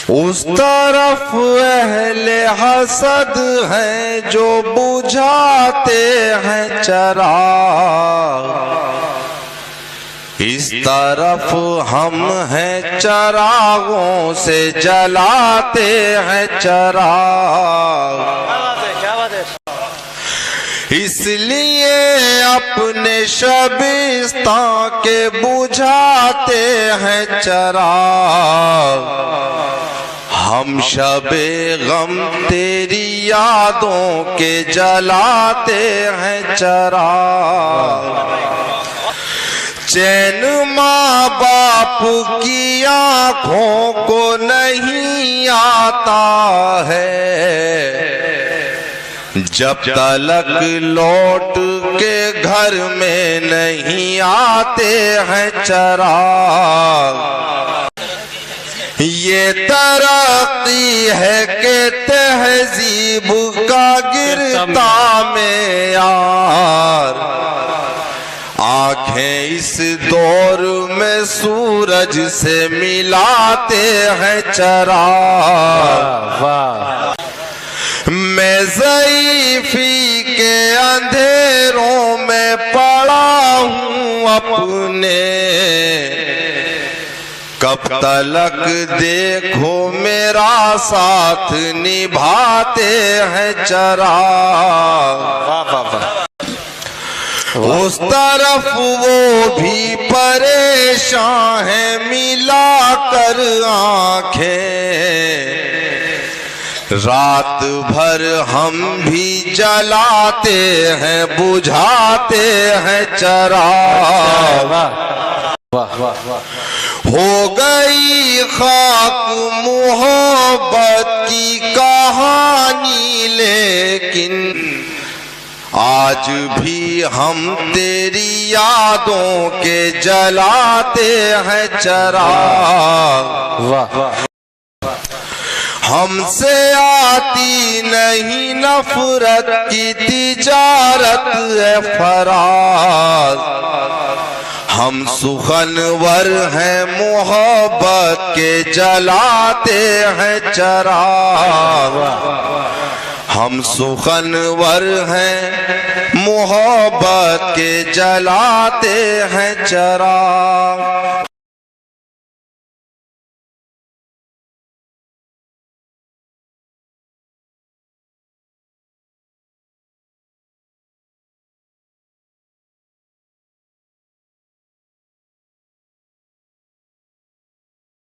اس طرف اہل حسد ہیں جو بجھاتے ہیں چراغ، اس طرف ہم ہیں چراغوں سے جلاتے ہیں چراغ۔ اس لیے اپنے شبستان کے بجھاتے ہیں چراغ، ہم شب غم تیری یادوں کے جلاتے ہیں چراغ۔ چین ماں باپ کی آنکھوں کو نہیں آتا ہے، جب تلک لوٹ کے گھر میں نہیں آتے ہیں چراغ۔ یہ ترقی ہے کہ تہذیب کا گرتا معیار، آنکھیں اس دور میں سورج سے ملاتے ہیں چراغ۔ میں ضعیفی کے اندھیروں میں پڑا ہوں اپنے، کب تلک دیکھو میرا ساتھ نبھاتے ہیں چراغ۔ اس طرف وہ بھی پریشان ہیں ملا کر آنکھیں، رات بھر ہم بھی جلاتے ہیں بجھاتے ہیں چراغ۔ ہو گئی خاک محبت کی کہانی، لیکن آج بھی ہم تیری یادوں کے جلاتے ہیں چراغ۔ ہم سے آتی نہیں نفرت کی تجارت ہے فراز، ہم سخنور ہیں محبت کے جلاتے ہیں چراغ۔ ہم سخنور ہیں محبت کے جلاتے ہیں چراغ۔